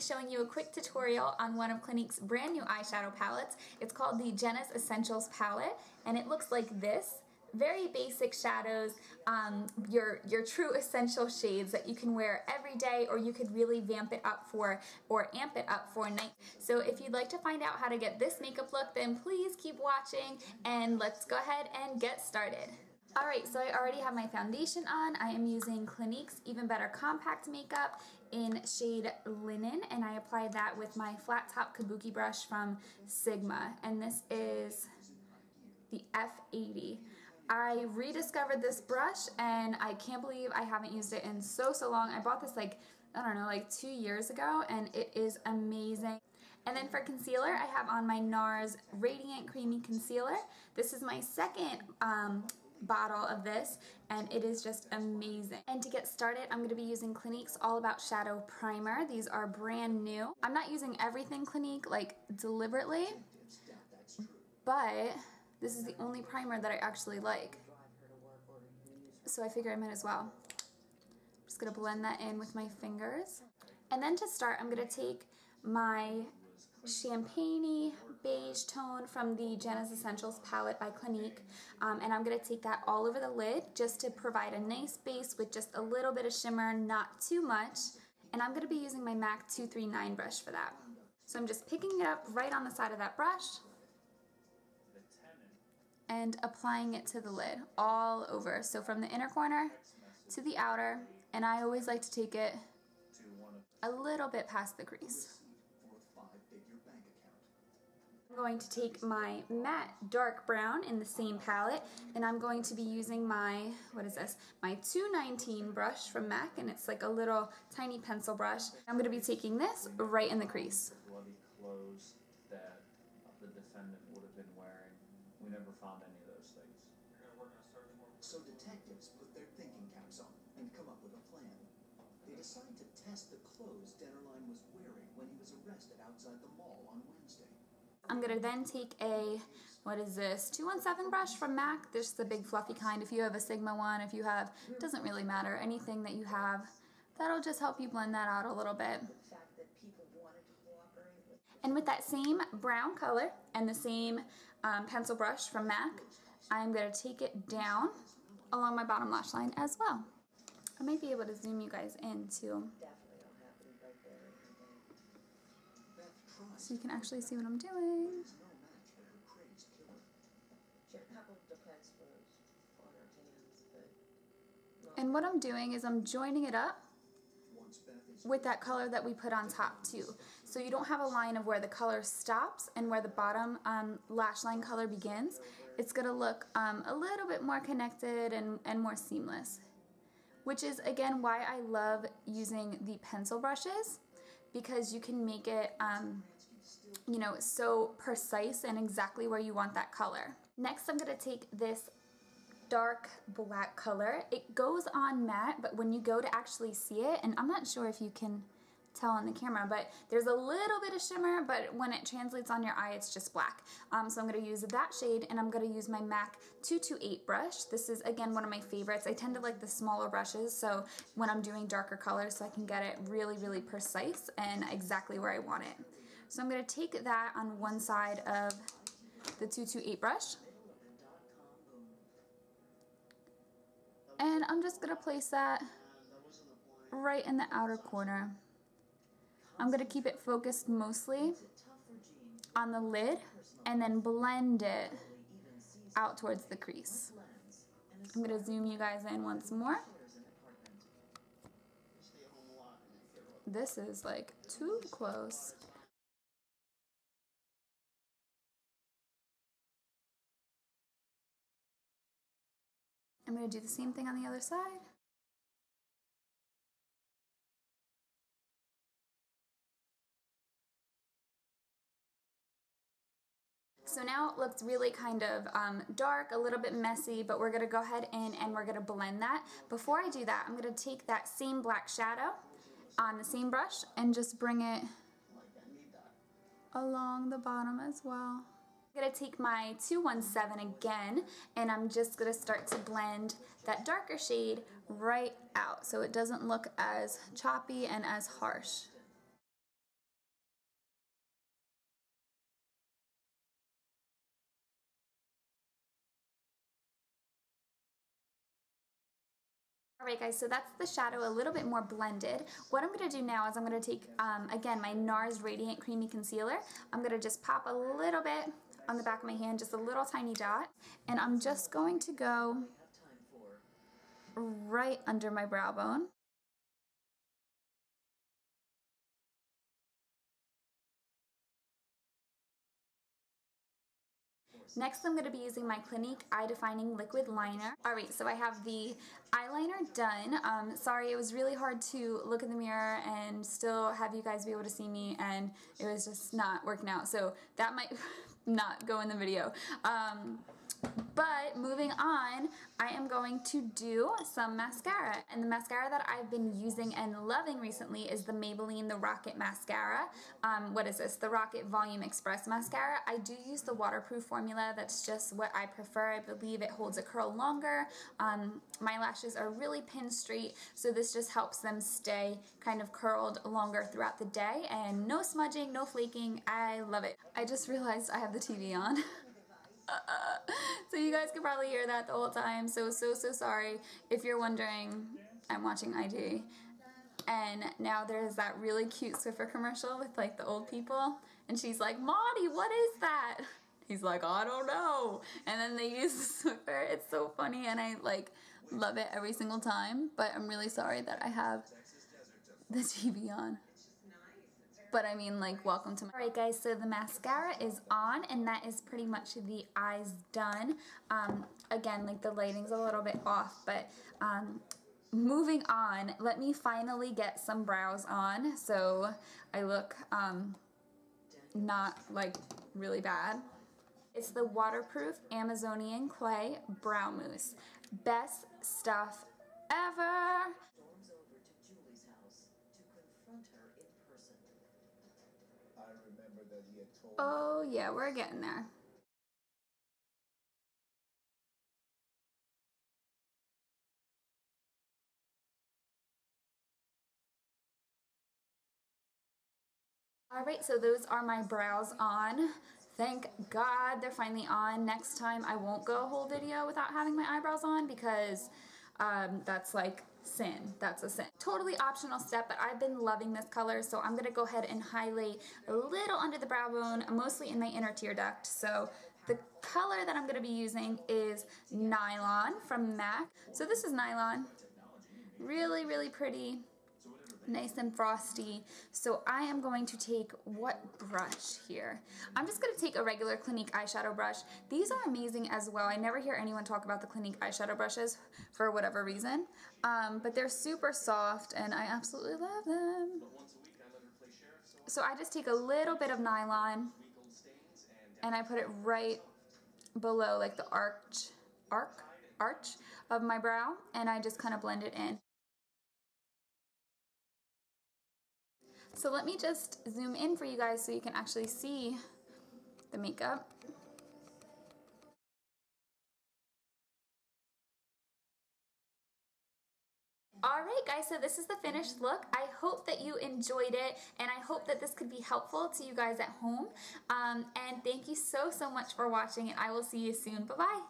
showing you a quick tutorial on one of Clinique's brand new eyeshadow palettes. It's called the Jenna's Essentials palette, and it looks like this. Very basic shadows, your true essential shades that you can wear every day, or you could really vamp it up for or amp it up for night. So if you'd like to find out how to get this makeup look, then please keep watching and let's go ahead and get started. Alright, so I already have my foundation on. I am using Clinique's Even Better Compact Makeup in shade Linen, and I applied that with my flat top kabuki brush from Sigma, and this is the F80. I rediscovered this brush and I can't believe I haven't used it in so long. I bought this like 2 years ago, and it is amazing. And then for concealer, I have on my NARS Radiant Creamy Concealer. This is my second bottle of this, and it is just amazing. And to get started, I'm going to be using Clinique's All About Shadow Primer. These are brand new. I'm not using everything Clinique like deliberately, but this is the only primer that I actually like, so I figure I might as well. I'm just going to blend that in with my fingers. And then to start, I'm going to take my champagne-y beige tone from the Jenna's Essentials palette by Clinique, and I'm going to take that all over the lid just to provide a nice base with just a little bit of shimmer, not too much. And I'm going to be using my MAC 239 brush for that. So I'm just picking it up right on the side of that brush and applying it to the lid all over. So from the inner corner to the outer, and I always like to take it a little bit past the crease. I'm going to take my matte dark brown in the same palette, and I'm going to be using my, my 219 brush from MAC, and it's like a little tiny pencil brush. I'm going to be taking this right in the crease. Bloody clothes that the defendant would have been wearing. We never found any of those things. So detectives put their thinking caps on and come up with a plan. They decide to test the clothes Dennerline was wearing when he was arrested outside the mall on Wednesday. I'm going to then take a, 217 brush from MAC. This is the big fluffy kind. If you have a Sigma one, if you have, it doesn't really matter, anything that you have, that'll just help you blend that out a little bit. And with that same brown color and the same pencil brush from MAC, I'm going to take it down along my bottom lash line as well. I might be able to zoom you guys in too, so you can actually see what I'm doing. And what I'm doing is I'm joining it up with that color that we put on top too. So you don't have a line of where the color stops and where the bottom lash line color begins. It's going to look a little bit more connected and more seamless, which is again why I love using the pencil brushes, because you can make it so precise and exactly where you want that color. Next, I'm going to take this dark black color. It goes on matte, but when you go to actually see it, and I'm not sure if you can tell on the camera, but there's a little bit of shimmer, but when it translates on your eye, it's just black. So I'm going to use that shade, and I'm going to use my MAC 228 brush. This is, again, one of my favorites. I tend to like the smaller brushes, so when I'm doing darker colors, so I can get it really, really precise and exactly where I want it. So I'm going to take that on one side of the 228 brush, and I'm just going to place that right in the outer corner. I'm going to keep it focused mostly on the lid and then blend it out towards the crease. I'm going to zoom you guys in once more. This is like too close. I'm going to do the same thing on the other side. So now it looks really kind of dark, a little bit messy, but we're going to go ahead in and we're going to blend that. Before I do that, I'm going to take that same black shadow on the same brush and just bring it along the bottom as well. I'm going to take my 217 again, and I'm just going to start to blend that darker shade right out so it doesn't look as choppy and as harsh. Alright guys, so that's the shadow a little bit more blended. What I'm going to do now is I'm going to take, again, my NARS Radiant Creamy Concealer. I'm going to just pop a little bit on the back of my hand, just a little tiny dot. And I'm just going to go right under my brow bone. Next, I'm going to be using my Clinique Eye Defining Liquid Liner. Alright, so I have the eyeliner done. Sorry, it was really hard to look in the mirror and still have you guys be able to see me, and it was just not working out. So that might not go in the video. But moving on, I am going to do some mascara. And the mascara that I've been using and loving recently is the Maybelline The Rocket Mascara. What is this? The Rocket Volume Express Mascara. I do use the waterproof formula. That's just what I prefer. I believe it holds a curl longer. My lashes are really pin straight, so this just helps them stay kind of curled longer throughout the day. And no smudging, no flaking. I love it. I just realized I have the TV on. So you guys could probably hear that the whole time, so sorry. If you're wondering, I'm watching IG, and now there's that really cute Swiffer commercial with like the old people, and she's like, "Maudie, what is that?" He's like, "I don't know," and then they use the Swiffer. It's so funny, and I like love it every single time, but I'm really sorry that I have the TV on. But I mean, like, welcome to my... Alright guys, so the mascara is on, and that is pretty much the eyes done. Again, like, the lighting's a little bit off, but moving on, let me finally get some brows on, so I look not, like, really bad. It's the waterproof Amazonian Clay Brow Mousse. Best stuff ever! Oh yeah, we're getting there. Alright, so those are my brows on. Thank God they're finally on. Next time I won't go a whole video without having my eyebrows on, because that's like sin. That's a sin. Totally optional step, but I've been loving this color, so I'm gonna go ahead and highlight a little under the brow bone, mostly in my inner tear duct. So the color that I'm gonna be using is Nylon from MAC. So this is Nylon. Really, really pretty. Nice and frosty. So I am going to take what brush here? I'm just going to take a regular Clinique eyeshadow brush. These are amazing as well. I never hear anyone talk about the Clinique eyeshadow brushes for whatever reason. But they're super soft and I absolutely love them. So I just take a little bit of Nylon and I put it right below like the arch of my brow, and I just kind of blend it in. So let me just zoom in for you guys so you can actually see the makeup. Alright guys, so this is the finished look. I hope that you enjoyed it, and I hope that this could be helpful to you guys at home. And thank you so much for watching, and I will see you soon. Bye-bye.